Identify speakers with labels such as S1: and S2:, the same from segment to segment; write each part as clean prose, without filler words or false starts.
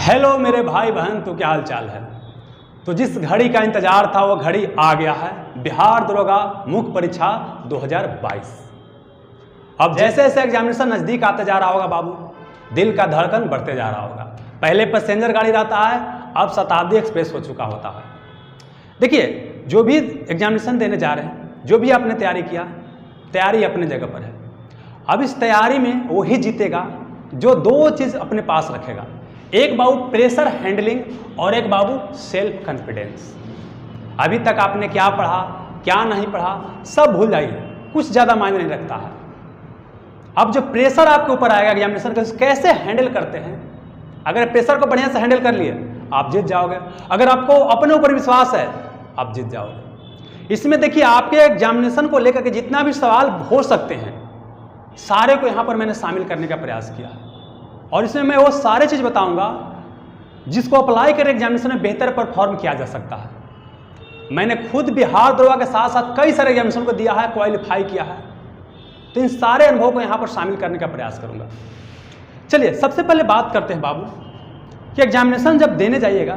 S1: Hello मेरे भाई बहन, तो क्या हाल चाल है। तो जिस घड़ी का इंतजार था वो घड़ी आ गया है, बिहार दरोगा मुख्य परीक्षा 2022। अब जैसे जैसे एग्जामिनेशन नज़दीक आते जा रहा होगा बाबू, दिल का धड़कन बढ़ते जा रहा होगा। पहले पैसेंजर गाड़ी रहता है, अब शताब्दी एक्सप्रेस हो चुका होता है। देखिए, जो भी एग्जामिनेशन देने जा रहे हैं, जो भी आपने तैयारी किया, तैयारी अपने जगह पर है। अब इस तैयारी में वही जीतेगा जो दो चीज़ अपने पास रखेगा, एक बाबू प्रेशर हैंडलिंग और एक बाबू सेल्फ कॉन्फिडेंस। अभी तक आपने क्या पढ़ा क्या नहीं पढ़ा सब भूल जाइए, कुछ ज़्यादा मायने नहीं रखता है। अब जो प्रेशर आपके ऊपर आएगा एग्जामिनेशन का, कैसे हैंडल करते हैं, अगर प्रेशर को बढ़िया से हैंडल कर लिए आप जीत जाओगे। अगर आपको अपने ऊपर विश्वास है आप जीत जाओगे। इसमें देखिए, आपके एग्जामिनेशन को लेकर के जितना भी सवाल हो सकते हैं सारे को यहाँ पर मैंने शामिल करने का प्रयास किया है, और इसमें मैं वो सारे चीज़ बताऊंगा जिसको अप्लाई कर एग्जामिनेशन में बेहतर परफॉर्म किया जा सकता है। मैंने खुद बिहार दरोगा के साथ साथ कई सारे एग्जामिनेशन को दिया है, क्वालिफाई किया है, तो इन सारे अनुभवों को यहाँ पर शामिल करने का प्रयास करूंगा। चलिए, सबसे पहले बात करते हैं बाबू कि एग्जामिनेशन जब देने जाइएगा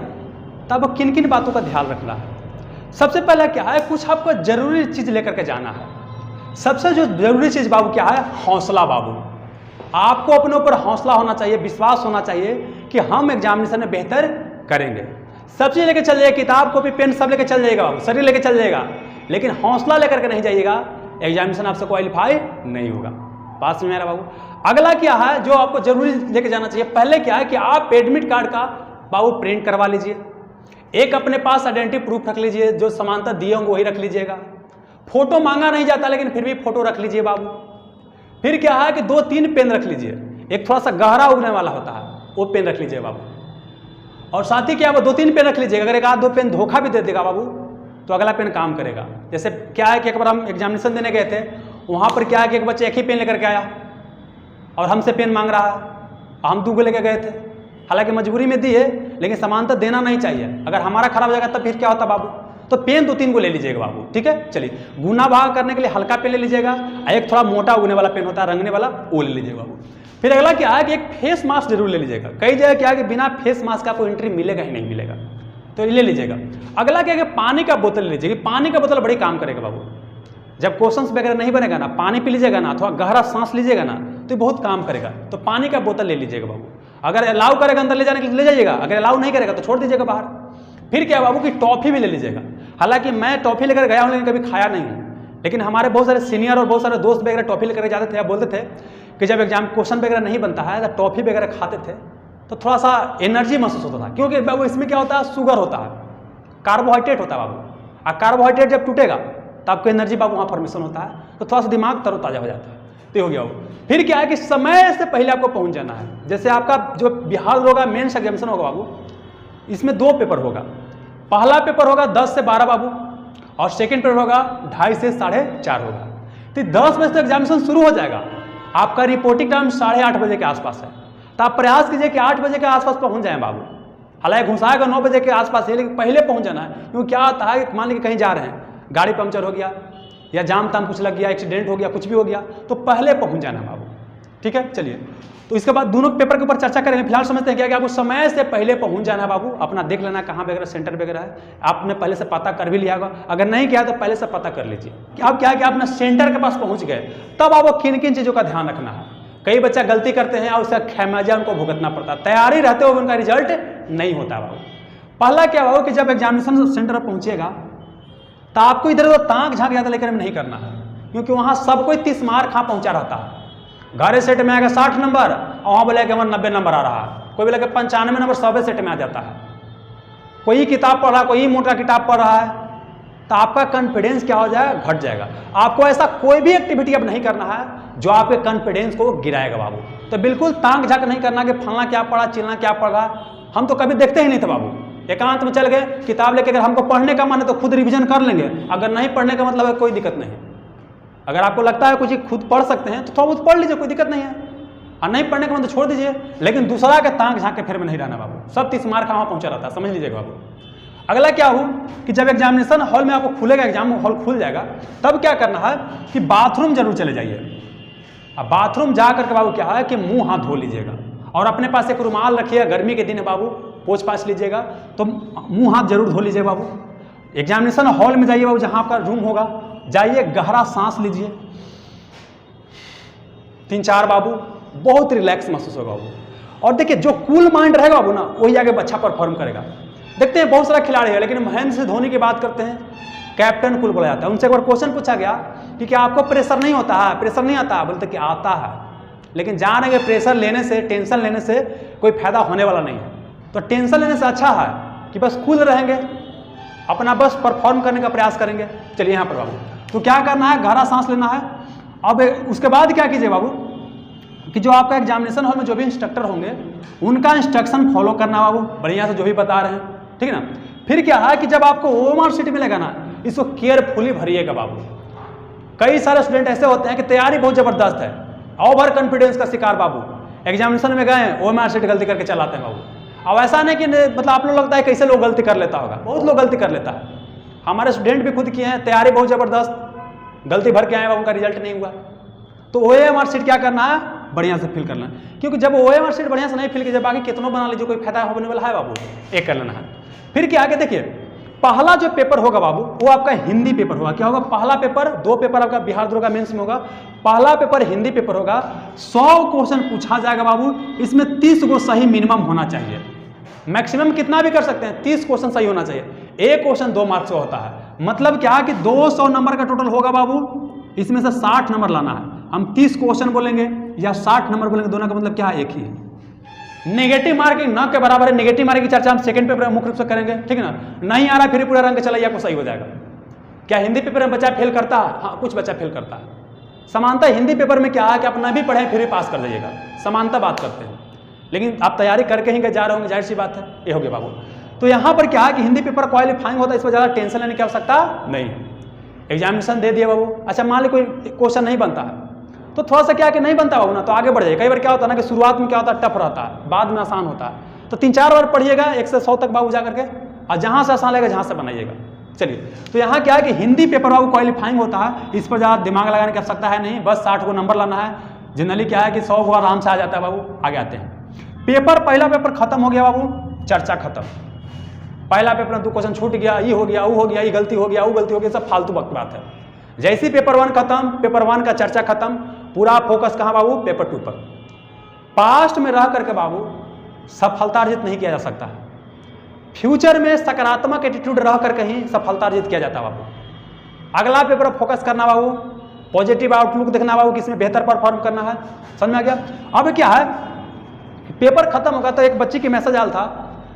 S1: तब किन किन बातों का ध्यान रखना है। सबसे पहला क्या है, कुछ आपको जरूरी चीज़ लेकर के जाना है। सबसे जो जरूरी चीज़ बाबू क्या है, हौसला। बाबू आपको अपने ऊपर हौसला होना चाहिए, विश्वास होना चाहिए कि हम एग्जामिनेशन में बेहतर करेंगे। सब चीज़ लेकर चल जाइए, किताब कॉपी पेन सब लेकर चल जाइएगा बाबू, शरीर लेकर चल जाइएगा, लेकिन हौसला लेकर के नहीं जाइएगा, एग्जामिनेशन आपसे क्वालिफाई नहीं होगा। पास में मेरा बाबू। अगला क्या है जो आपको जरूरी लेकर जाना चाहिए, पहले क्या है कि आप एडमिट कार्ड का बाबू प्रिंट करवा लीजिए, एक अपने पास आइडेंटिटी प्रूफ रख लीजिए, जो समानता दिए होंगे वही रख लीजिएगा। फोटो मांगा नहीं जाता लेकिन फिर भी फोटो रख लीजिए बाबू। फिर क्या है कि 2-3 पेन रख लीजिए, एक थोड़ा सा गहरा उगने वाला होता है वो पेन रख लीजिए बाबू। और साथ ही क्या है, 2-3 पेन रख लीजिएगा, अगर एक आध दो पेन धोखा भी दे देगा बाबू तो अगला पेन काम करेगा। जैसे क्या है कि एक बार हम एग्जामिनेशन देने गए थे, वहाँ पर क्या है कि एक बच्चा एक ही पेन लेकर के आया और हमसे पेन मांग रहा है, हम 2 लेकर गए थे, हालांकि मजबूरी में दी है, लेकिन समानता देना नहीं चाहिए। अगर हमारा खराब हो जाएगा तब फिर क्या होता बाबू, तो पेन 2-3 को ले लीजिएगा बाबू, ठीक है। चलिए, गुना भाग करने के लिए हल्का पेन ले लीजिएगा, एक थोड़ा मोटा उगने वाला पेन होता है रंगने वाला, वो ले लीजिएगा बाबू। फिर अगला क्या है कि एक फेस मास्क जरूर ले लीजिएगा। कई जगह क्या है कि बिना फेस मास्क का आपको एंट्री मिलेगा ही नहीं मिलेगा, तो ले लीजिएगा। अगला क्या है कि पानी का बोतल ले लीजिएगा, पानी का बोतल बड़ी काम करेगा बाबू। जब क्वेश्चंस वगैरह नहीं बनेगा ना, पानी पी लीजिएगा ना, थोड़ा गहरा सांस लीजिएगा ना, तो ये बहुत काम करेगा। तो पानी का बोतल ले लीजिएगा बाबू। अगर अलाउ करेगा अंदर ले जाने के लिए ले जाइएगा, अगर अलाउ नहीं करेगा तो छोड़ दीजिएगा बाहर। फिर क्या बाबू कि टॉफ़ी भी ले लीजिएगा। हालांकि मैं टॉफ़ी लेकर गया हूँ लेकिन कभी खाया नहीं हूँ, लेकिन हमारे बहुत सारे सीनियर और बहुत सारे दोस्त वगैरह टॉफ़ी लेकर जाते थे, या बोलते थे कि जब एग्जाम क्वेश्चन वगैरह नहीं बनता है तो टॉफ़ी वगैरह खाते थे तो थोड़ा सा एनर्जी महसूस होता था, क्योंकि बाबू इसमें क्या होता है, शुगर होता है, कार्बोहाइड्रेट होता है बाबू, और कार्बोहाइड्रेट जब टूटेगा तो आपको एनर्जी बाबू वहाँ फॉर्मेशन होता है, तो थोड़ा सा दिमाग तरोताज़ा हो जाता है। तो हो गया वो। फिर क्या है कि समय से पहले आपको पहुँच जाना है। जैसे आपका जो बिहार दरोगा मेंस एग्जामिनेशन होगा बाबू, इसमें 2 पेपर होगा। पहला पेपर होगा 10 से 12 बाबू, और सेकंड पेपर होगा 2:30 से 4:30 होगा। तो 10 बजे तक एग्जामिनेशन शुरू हो जाएगा। आपका रिपोर्टिंग टाइम 8:30 बजे के आसपास है, तो आप प्रयास कीजिए कि 8 बजे के आसपास पहुंच जाएं बाबू। हालांकि घुसाएगा 9 बजे के आसपास है, लेकिन पहले पहुंच जाना है। क्योंकि क्या होता है, मान लीजिए कहीं जा रहे हैं, गाड़ी पंक्चर हो गया या जाम ताम कुछ लग गया, एक्सीडेंट हो गया, कुछ भी हो गया, तो पहले पहुँच जाना बाबू, ठीक है। चलिए, तो इसके बाद दोनों पेपर के ऊपर चर्चा करेंगे। फिलहाल समझते हैं क्या कि आपको समय से पहले पहुंच जाना है बाबू। अपना देख लेना कहाँ वगैरह सेंटर वगैरह है, आपने पहले से पता कर भी लिया होगा, अगर नहीं किया तो पहले से पता कर लीजिए कि अब क्या है कि आपने सेंटर के पास पहुंच गए, तब आपको किन किन चीज़ों का ध्यान रखना है। कई बच्चा गलती करते हैं और उसका खमियाजा उनको भुगतना पड़ता है, तैयारी रहते हुए उनका रिजल्ट नहीं होता बाबू। पहला क्या बाबू कि जब एग्जामिनेशन सेंटर पर पहुंचेगा तो आपको इधर उधर ताक झाँक ज़्यादा लेकर नहीं करना है, क्योंकि वहाँ सब कोई 30 मार्क कहाँ पहुँचा रहता है। घरे सेट में आएगा 60 नंबर और वहाँ बोले कि हमारा 90 नंबर आ रहा है, कोई बोले कि 95 नंबर सबे सेट में आ जाता है। कोई किताब पढ़ रहा है, कोई मोटा किताब पढ़ रहा है, तो आपका कॉन्फिडेंस क्या हो जाएगा, घट जाएगा। आपको ऐसा कोई भी एक्टिविटी अब नहीं करना है जो आपके कॉन्फिडेंस को गिराएगा बाबू। तो बिल्कुल ताक झाँक नहीं करना कि फलना क्या पढ़ा, चिलना क्या पढ़ रहा। हम तो कभी देखते ही नहीं थे बाबू, एकांत में चल गए, किताब लेके अगर हमको पढ़ने का मन है तो खुद रिविजन कर लेंगे, अगर नहीं पढ़ने का मतलब है कोई दिक्कत नहीं। अगर आपको लगता है कुछ खुद पढ़ सकते हैं तो थोड़ा बहुत पढ़ लीजिए, कोई दिक्कत नहीं है, और नहीं पढ़ने का मतलब छोड़ दीजिए, लेकिन दूसरा के ताक झाँक के फिर में नहीं रहना बाबू। सब 30 मार्क वहाँ पहुँचा रहता है, समझ लीजिएगा बाबू। अगला क्या हो कि जब एग्जामिनेशन हॉल में आपको खुलेगा, एग्जाम हॉल खुल जाएगा, तब क्या करना है कि बाथरूम जरूर चले जाइए। अब बाथरूम जा करके बाबू क्या है कि मुँह हाथ धो लीजिएगा, और अपने पास एक रुमाल रखिएगा, गर्मी के दिन है बाबू, पोंछ पाछ लीजिएगा, तो मुंह हाथ जरूर धो लीजिए बाबू। एग्जामिनेशन हॉल में जाइए बाबू, जहां आपका रूम होगा, जाइए, गहरा सांस लीजिए 3-4 बाबू, बहुत रिलैक्स महसूस होगा बाबू। और देखिए जो कूल माइंड रहेगा बाबू ना, वही आगे अच्छा परफॉर्म करेगा। देखते हैं बहुत सारा खिलाड़ी है, लेकिन महेंद्र सिंह धोनी की बात करते हैं, कैप्टन कूल बोला जाता है। उनसे एक बार क्वेश्चन पूछा गया कि क्या आपको प्रेशर नहीं होता है, प्रेशर नहीं आता? बोलते कि आता है, लेकिन जान रहे प्रेशर लेने से, टेंशन लेने से कोई फायदा होने वाला नहीं है। तो टेंशन लेने से अच्छा है कि बस कूल रहेंगे, अपना बस परफॉर्म करने का प्रयास करेंगे। चलिए यहाँ पर बाबू, तो क्या करना है, गहरा सांस लेना है। अब उसके बाद क्या कीजिए बाबू कि जो आपका एग्जामिनेशन हॉल में जो भी इंस्ट्रक्टर होंगे, उनका इंस्ट्रक्शन फॉलो करना बाबू, बढ़िया से जो भी बता रहे हैं, ठीक है ना। फिर क्या है कि जब आपको ओएमआर शीट मिलेगा ना, इसको केयरफुली भरिएगा बाबू। कई सारे स्टूडेंट ऐसे होते हैं कि तैयारी बहुत जबरदस्त है, ओवर कॉन्फिडेंस का शिकार बाबू, एग्जामिनेशन में गए ओएमआर शीट गलती करके चलाते हैं बाबू। अब ऐसा नहीं कि मतलब आप लोग लगता है कैसे लोग गलती कर लेता होगा, बहुत लोग गलती कर लेता है। हमारे स्टूडेंट भी खुद किए हैं, तैयारी बहुत जबरदस्त, गलती भर के आए, उनका रिजल्ट नहीं हुआ। तो ओएमआर शीट क्या करना है, बढ़िया से फिल करना है, क्योंकि जब ओएमआर शीट बढ़िया से नहीं फिल कीजिए, बाकी कितनों बना लीजिए, कोई फायदा होने वाला है बाबू, एक कर लेना है। फिर क्या आगे देखिए, पहला जो पेपर होगा बाबू, वो आपका हिंदी पेपर होगा। क्या होगा, पहला पेपर, 2 पेपर आपका बिहार दरोगा मेंस में होगा, पहला पेपर हिंदी पेपर होगा। 100 क्वेश्चन पूछा जाएगा बाबू, इसमें 30 को सही मिनिमम होना चाहिए, मैक्सिमम कितना भी कर सकते हैं, 30 क्वेश्चन सही होना चाहिए। एक क्वेश्चन 2 मार्क्स का होता है, मतलब क्या कि 200 नंबर का टोटल होगा बाबू, इसमें से 60 नंबर लाना है। हम 30 क्वेश्चन बोलेंगे या 60 नंबर बोलेंगे, दोनों का मतलब क्या है, एक ही है। नेगेटिव मार्किंग न के बराबर है, नेगेटिव मार्किंग की चर्चा हम सेकंड पेपर में मुख्य रूप से करेंगे, ठीक है ना। नहीं आ रहा फिर पूरा रंग चलाइए, आपको सही हो जाएगा। क्या हिंदी पेपर में बच्चा फेल करता है? हाँ, कुछ बच्चा फेल करता है। समानता हिंदी पेपर में क्या है कि आप ना भी पढ़ें फिर भी पास कर जाइएगा, समानता बात करते हैं, लेकिन आप तैयारी करके ही जा रहे होंगे, जाहिर सी बात है, ये हो गया बाबू। तो यहाँ पर क्या है कि हिंदी पेपर क्वालिफाइंग होता है, इस पर ज़्यादा टेंशन लेने की आवश्यकता नहीं है। एग्जामिनेशन दे दिए बाबू, अच्छा मान ली कोई क्वेश्चन नहीं बनता है, तो थोड़ा सा क्या कि नहीं बनता बाबू ना, तो आगे बढ़ जाइए। कई बार क्या होता है ना कि शुरुआत में क्या होता है, टफ रहता है, बाद में आसान होता है। तो 3-4 बार पढ़िएगा 1 से 100 तक बाबू जा करके, और जहाँ से आसान लगेगा जहाँ से बनाइएगा। चलिए, तो यहाँ क्या है कि हिंदी पेपर बाबू क्वालिफाइंग होता है, इस पर ज़्यादा दिमाग लगाने की आवश्यकता है नहीं, बस 60 को नंबर लाना है। जनरली क्या है कि 100 को आराम से आ जाता है बाबू। आगे आते हैं, पेपर पहला पेपर खत्म हो गया बाबू, चर्चा खत्म। पहला पेपर में 2 क्वेश्चन छूट गया, ये हो गया, वो हो गया, ये गलती हो गया, वो गलती हो गया, सब फालतू वक्त बात है। जैसी पेपर 1 खत्म, पेपर 1 का चर्चा खत्म, पूरा फोकस कहाँ बाबू, पेपर 2 पर। पास्ट में रह करके बाबू सफलता अर्जित नहीं किया जा सकता है, फ्यूचर में सकारात्मक एटीट्यूड रह करके ही सफलता अर्जित किया जाता है बाबू। अगला पेपर फोकस करना बाबू, पॉजिटिव आउटलुक देखना बाबू, किसमें बेहतर परफॉर्म करना है, समझ में आ गया। अब क्या है, पेपर खत्म होगा तो एक बच्ची की मैसेज आया था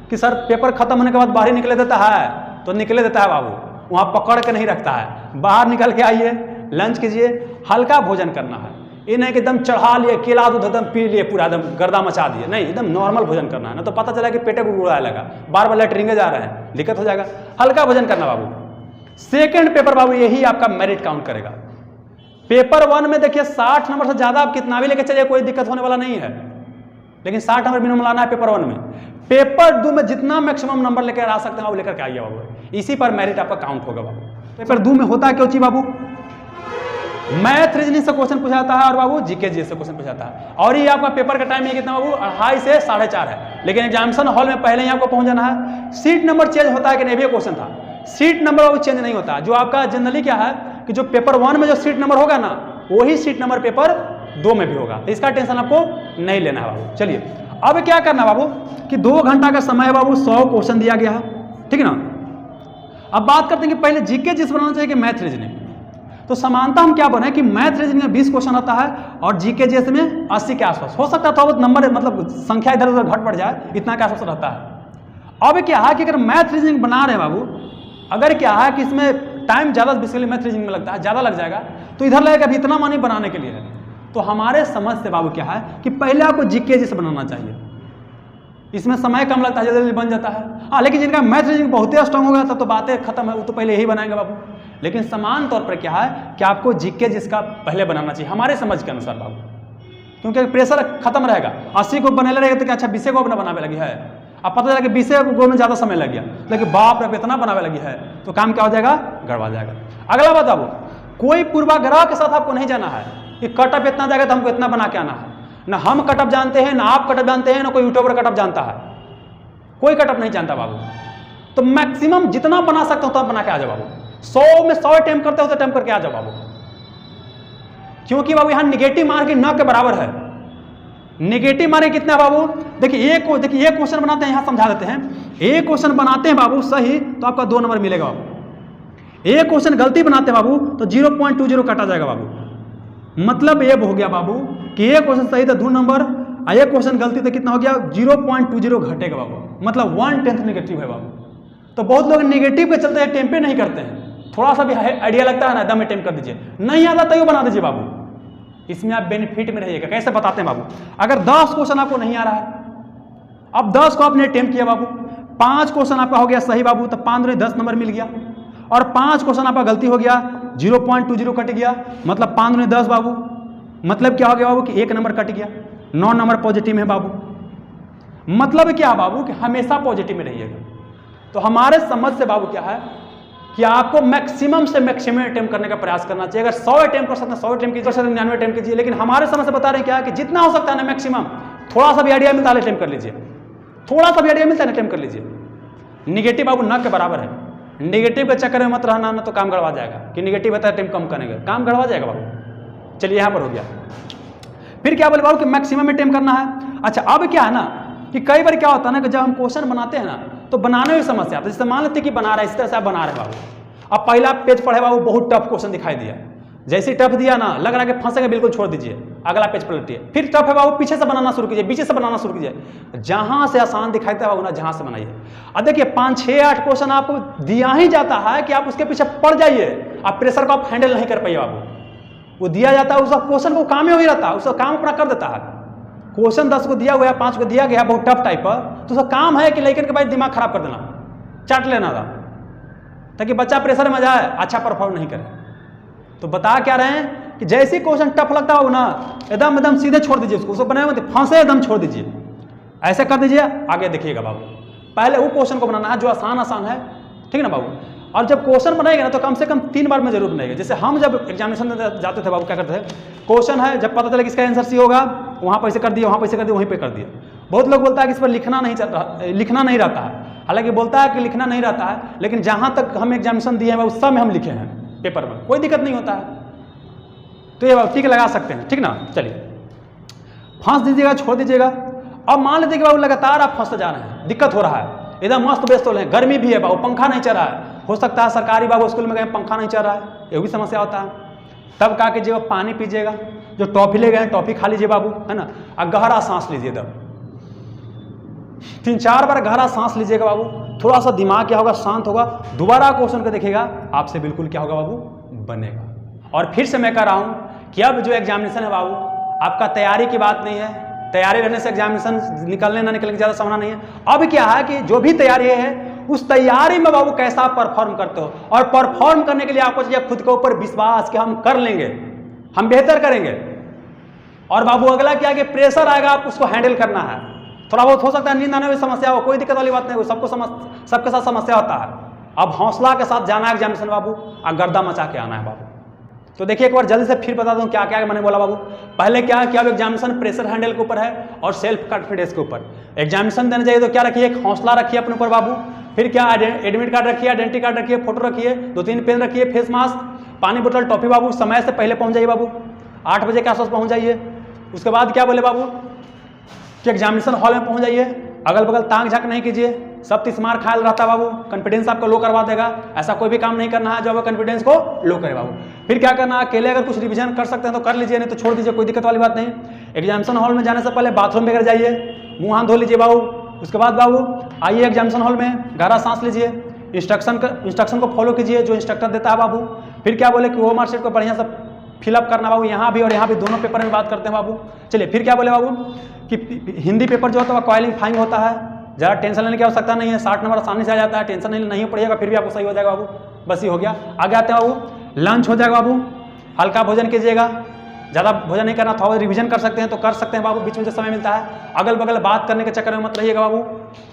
S1: कि सर पेपर खत्म होने के बाद बाहर निकले देता है, तो निकले देता है बाबू, वहाँ पकड़ के नहीं रखता है। बाहर निकल के आइए, लंच कीजिए, हल्का भोजन करना है, ये नहीं कि एकदम चढ़ा लिए, केला दूध एकदम पी लिए, पूरा एकदम गर्दा मचा दिए, नहीं, एकदम नॉर्मल भोजन करना है, ना तो पता चला कि पेटे को गुड़ाने लगा, बार बार लेटरिंगे जा रहे हैं, दिक्कत हो जाएगा। हल्का भोजन करना बाबू। सेकंड पेपर बाबू यही आपका मेरिट काउंट करेगा। पेपर 1 में देखिए 60 नंबर से ज्यादा आप कितना भी लेके चलिए, कोई दिक्कत होने वाला नहीं है, लेकिन 60 नंबर मिनिमम लाना है पेपर 1 में। पेपर 2 में जितना मैक्सिमम नंबर लेकर आ सकते हैं वो लेकर के आइए बाबू, इसी पर मेरिट आपका काउंट होगा बाबू। पेपर 2 में होता है क्यों चीज बाबू, मैथ रीजनिंग से क्वेश्चन पूछा जाता है और बाबू जीके जी से क्वेश्चन पूछा जाता है, और ये आपका पेपर का टाइम कितना बाबू 2:30 से 4:30 है, लेकिन एग्जामिनेशन हॉल में पहले ही आपको पहुंच जाना है। सीट नंबर चेंज होता है कि नहीं, भी क्वेश्चन था, सीट नंबर बाबू चेंज नहीं होता। जो आपका जनरली क्या है कि जो पेपर 1 में जो सीट नंबर होगा ना, वही सीट नंबर पेपर 2 में भी होगा, तो इसका टेंशन आपको नहीं लेना है बाबू। चलिए, अब क्या करना बाबू कि 2 घंटा का समय है बाबू, 100 क्वेश्चन दिया गया है, ठीक है ना। अब बात करते हैं कि पहले जीके जिस बनाना चाहिए कि मैथ रीजनिंग। तो समानता हम क्या बने कि मैथ रीजनिंग में 20 क्वेश्चन आता है और जीके जीएस में 80 के आसपास, हो सकता है थोड़ा बहुत नंबर मतलब संख्या इधर उधर घट बढ़ जाए, इतना के आसपास रहता है। अब क्या है कि अगर मैथ रीजनिंग बना रहे हैं बाबू, अगर क्या है कि इसमें टाइम ज़्यादा बेसिकली मैथ रीजनिंग में लगता है, ज़्यादा लग जाएगा, तो इधर लगेगा अभी इतना मनी बनाने के लिए है। तो हमारे समझ से बाबू क्या है कि पहले आपको जीके जैसे बनाना चाहिए, इसमें समय कम लगता है, जल्दी जल्दी बन जाता है। हाँ, लेकिन जिनका मैथ रीजनिंग बहुत ही स्ट्रांग होगा तब तो बातें खत्म है, वो तो पहले यही बनाएंगे बाबू। लेकिन समान तौर पर क्या है कि आपको जीके जिसका पहले बनाना चाहिए हमारे समझ के अनुसार बाबू, क्योंकि प्रेशर खत्म रहेगा। 80 को बने रहेगा तो क्या अच्छा 20 को अपना बनावे लगी है, अब पता चला कि 20 को में ज़्यादा समय लग गया, लेकिन बाप रे इतना बनावे लगी है, तो काम क्या हो जाएगा, गड़बड़ा जाएगा। अगला बात बाबू, कोई पूर्वाग्रह के साथ आपको नहीं जाना है कि कट ऑफ इतना जाएगा तो हमको इतना बना के आना है। ना हम कटअप जानते हैं, ना आप कटअप जानते हैं, ना कोई यूट्यूबर कटअप जानता है, कोई कटअप नहीं जानता बाबू। तो मैक्सिमम जितना बना सकते हो तब बना के आ जाओ बाबू। 100 में 100 अटेम्प्ट करते हो तो अटेम्प्ट करके आ जाओ बाबू, क्योंकि बाबू यहाँ निगेटिव मार्किंग न के बराबर है। निगेटिव मार्किंग कितना बाबू, देखिए एक क्वेश्चन बनाते हैं, यहाँ समझा देते हैं। एक क्वेश्चन बनाते हैं बाबू सही तो आपका 2 नंबर मिलेगा बाबू, एक क्वेश्चन गलती बनाते हैं बाबू तो 0.20 काटा जाएगा बाबू। मतलब ये हो गया बाबू कि एक क्वेश्चन सही तो 2 नंबर, और एक क्वेश्चन गलती तो कितना हो गया 0.20 घटेगा बाबू, मतलब 1/10 निगेटिव है बाबू। तो बहुत लोग निगेटिव के चलते अटेम्प्ट नहीं करते हैं, थोड़ा सा भी आइडिया लगता है ना एकदम अटेम्प्ट कर दीजिए, नहीं आता तो बना दीजिए बाबू, इसमें आप बेनिफिट में रहिएगा। कैसे बताते हैं बाबू, अगर 10 क्वेश्चन आपको नहीं आ रहा है, अब 10 को आपने अटेम्प्ट किया बाबू, 5 क्वेश्चन आपका हो गया सही बाबू, तो 5 में 10 नंबर मिल गया, और 5 क्वेश्चन आपका गलती हो गया 0.20 कट गया, मतलब 5 में 10 बाबू, मतलब क्या हो गया बाबू कि 1 नंबर कट गया, 9 नंबर पॉजिटिव है बाबू। मतलब क्या बाबू कि हमेशा पॉजिटिव में रहिएगा। तो हमारे समझ से बाबू क्या है कि आपको मैक्सिमम से मैक्सिमम अटेम्प्ट करने का प्रयास करना चाहिए। अगर 100 अटेम्प्ट कर सकते हैं 100 अटेम्प्ट कीजिए, 99 अटेम्प्ट कीजिए, लेकिन हमारे समझ से बता रहे हैं क्या कि जितना हो सकता है ना मैक्सिमम, थोड़ा सा भी आइडिया मिलता है अटेम्प्ट कर लीजिए, थोड़ा सा भी आइडिया मिलता है अटेम्प्ट कर लीजिए। निगेटिव बाबू न के बराबर है, निगेटिव के चक्कर में मत रहना, ना तो काम गड़वा जाएगा कि निगेटिव है तो अटेम्प्ट कम करेंगे, काम गड़वा जाएगा बाबू। चलिए यहाँ पर हो गया। फिर क्या बोले बाबू कि मैक्सिमम अटेम्प्ट करना है। अच्छा अब क्या है ना कि कई बार क्या होता है ना कि जब हम क्वेश्चन बनाते हैं ना तो बनाने में समस्या आता है। जैसे मान लेते हैं कि बना रहा है, इस तरह से आप बना रहे बाबू, अब पहला पेज पढ़े बाबू, बहुत टफ क्वेश्चन दिखाई दिया, जैसे टफ दिया ना लग रहा है कि फंसेगा, बिल्कुल छोड़ दीजिए, अगला पेज पलटिए। फिर टफ है बाबू, पीछे से बनाना शुरू कीजिए, पीछे से बनाना शुरू कीजिए, जहां से आसान दिखाई देता है बाबू ना जहां से बनाइए। अब देखिए 5, 6, 8 क्वेश्चन आपको दिया ही जाता है कि आप उसके पीछे पड़ जाइए, आप प्रेशर को आप हैंडल नहीं कर पाइए बाबू। वो दिया जाता है, उसका क्वेश्चन को काम ही वही रहता है, उसका काम अपना कर देता है। क्वेश्चन 10 को दिया हुआ है, 5 को दिया गया बहुत टफ टाइप पर, तो उसका काम है कि लेकर के भाई दिमाग खराब कर देना, चाट लेना था, ताकि बच्चा प्रेशर में जाए, अच्छा परफॉर्म नहीं करे। तो बता क्या रहे हैं कि जैसे क्वेश्चन टफ लगता हो ना एकदम सीधे छोड़ दीजिए उसको बनाए मत, फांसे एकदम छोड़ दीजिए, ऐसे कर दीजिए, आगे देखिएगा बाबू। पहले वो क्वेश्चन को बनाना है जो आसान है, ठीक ना बाबू। और जब क्वेश्चन बनाएगा ना तो कम से कम 3 बार में जरूर बनाएगा। जैसे हम जब एग्जामिनेशन में जाते थे बाबू क्या करते थे, क्वेश्चन है जब पता चला कि इसका आंसर सी होगा, वहाँ पर ऐसे कर दिया, वहाँ पर ऐसे कर दिया, वहीं पे कर दिया। बहुत लोग बोलता है कि इस पर लिखना नहीं रहता है, हालांकि बोलता है कि लिखना नहीं रहता है, लेकिन जहाँ तक हम एग्जामिनेशन दिए हैं उस सब में हम लिखे हैं पेपर में, कोई दिक्कत नहीं होता है। तो ये बाबू ठीक लगा सकते हैं, ठीक ना। चलिए फांस दीजिएगा, छोड़ दीजिएगा। अब मान लीजिए कि बाबू लगातार आप फंसते जा रहे हैं, दिक्कत हो रहा है, एकदम मस्त व्यस्त हो रहे हैं, गर्मी भी है बाबू, पंखा नहीं चल रहा है, हो सकता है सरकारी बाबू स्कूल में गए पंखा नहीं चल रहा है, ये भी समस्या होता है। तब क्या कीजिएगा, पानी पीजिएगा, जो टॉफी ले गए टॉफी खा लीजिए बाबू, है ना, और गहरा सांस लीजिए, तब 3-4 बार गहरा सांस लीजिएगा बाबू, थोड़ा सा दिमाग क्या होगा शांत होगा, दोबारा क्वेश्चन को देखिएगा, आपसे बिल्कुल क्या होगा बाबू बनेगा। और फिर से मैं कह रहा हूँ कि अब जो एग्जामिनेशन है बाबू, आपका तैयारी की बात नहीं है, तैयारी रहने से एग्जामिनेशन निकलने ना निकलने की ज़्यादा संभावना नहीं है। अब क्या है कि जो भी तैयारी है उस तैयारी में बाबू कैसा आप परफॉर्म करते हो, और परफॉर्म करने के लिए आपको चाहिए खुद के ऊपर विश्वास कि हम कर लेंगे, हम बेहतर करेंगे। और बाबू अगला क्या है कि प्रेशर आएगा, आप उसको हैंडल करना है। थोड़ा बहुत हो सकता है नींद आने में समस्या हो, कोई दिक्कत वाली बात नहीं, सबके साथ समस्या होता है। अब हौसला के साथ जाना है एग्जामिनेशन बाबू, और गर्दा मचा के आना है बाबू। तो देखिए एक बार जल्दी से फिर बता दूं क्या क्या मैंने बोला बाबू। पहले क्या कि अब एग्जामिनेशन प्रेशर हैंडल के ऊपर है और सेल्फ कॉन्फिडेंस के ऊपर। एग्जामिनेशन देने जाइए तो क्या रखिए, एक हौसला रखिए अपने ऊपर बाबू। फिर क्या, एडमिट कार्ड रखिए, आइडेंटिटी कार्ड रखिए, फोटो रखिए, 2-3 पेन रखिए, फेस मास्क, पानी बोतल, टॉफी बाबू। समय से पहले पहुंच जाइए बाबू, 8 बजे के आसपास पहुंच जाइए। उसके बाद क्या बोले बाबू कि एग्जामिनेशन हॉल में पहुंच जाइए, अगल बगल ताक झाँक नहीं कीजिए, सब तिस्मार ख्याल रहता है बाबू, कॉन्फिडेंस आपको लो करवा देगा। ऐसा कोई भी काम नहीं करना है जो आपको कॉन्फिडेंस को लो करे बाबू। फिर क्या करना है, अकेले अगर कुछ रिवीजन कर सकते हैं तो कर लीजिए, नहीं तो छोड़ दीजिए, कोई दिक्कत वाली बात नहीं। एग्जामिनेशन हॉल में जाने से पहले बाथरूम वगैरह जाइए, मुँह हाथ धो लीजिए बाबू। उसके बाद बाबू आइए एग्जामिनेशन हॉल में, गहरा सांस लीजिए, इंस्ट्रक्शन को फॉलो कीजिए जो इंस्ट्रक्टर देता है बाबू। फिर क्या बोले कि वो मार्कशीट को बढ़िया से फिलअप करना बाबू, यहाँ भी और यहाँ भी दोनों पेपर में बात करते हैं बाबू। चलिए फिर क्या बोले बाबू कि हिंदी पेपर जो होता है वो क्वालिफाइंग होता है, ज़्यादा टेंशन लेने की आवश्यकता नहीं है, 60 नंबर आसानी से आ जाता है, टेंशन नहीं पड़ेगा, फिर भी आपको सही हो जाएगा बाबू। बस ही हो गया। आगे आते हैं बाबू, लंच हो जाएगा बाबू, हल्का भोजन कीजिएगा, ज़्यादा भोजन नहीं करना, थोड़ा रिवीजन कर सकते हैं तो कर सकते हैं बाबू, बीच में जो समय मिलता है। अगल बगल बात करने के चक्कर में मत रहिएगा बाबू,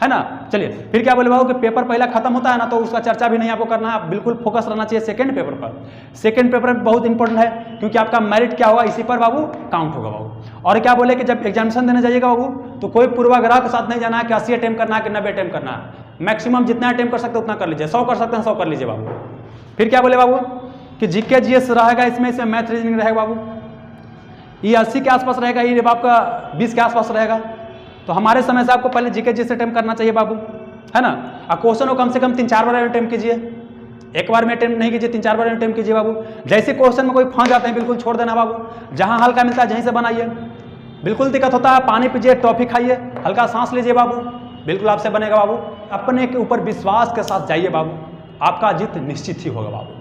S1: है ना। चलिए फिर क्या बोले बाबू कि पेपर पहला खत्म होता है ना तो उसका चर्चा भी नहीं आपको करना है, बिल्कुल फोकस रहना चाहिए सेकंड पेपर पर। सेकंड पेपर बहुत इंपॉर्टेंट है क्योंकि आपका मेरिट क्या होगा इसी पर बाबू काउंट होगा बाबू। और क्या बोले कि जब एग्जामिनेशन देने जाइएगा बाबू तो कोई पूर्वाग्रह के साथ नहीं जाना है कि 80 अटेम्प्ट करना है कि 90 अटेम्प्ट करना है। मैक्सिमम जितना अटेम्प्ट कर सकते हैं उतना कर लीजिए, 100 कर सकते हैं 100 कर लीजिए बाबू। फिर क्या बोले बाबू कि जीके जीएस रहेगा, इसमें मैथ रीजनिंग रहेगा बाबू। ये 80 के आसपास रहेगा, ये आपका 20 के आसपास रहेगा। तो हमारे समय से आपको पहले जीके जीएस अटेम्प्ट करना चाहिए बाबू, है ना। और क्वेश्चन को कम से कम 3-4 बार अटेम्प्ट कीजिए, एक बार में अटेम्प्ट नहीं कीजिए, 3-4 बार अटेम्प्ट कीजिए बाबू। जैसे क्वेश्चन में कोई फंस जाते हैं बिल्कुल छोड़ देना बाबू, जहाँ हल्का मिलता है यहीं से बनाइए। बिल्कुल दिक्कत होता है पानी पीजिए, टॉफी खाइए, हल्का सांस लीजिए बाबू, बिल्कुल आपसे बनेगा बाबू। अपने के ऊपर विश्वास के साथ जाइए बाबू, आपका जीत निश्चित ही होगा बाबू।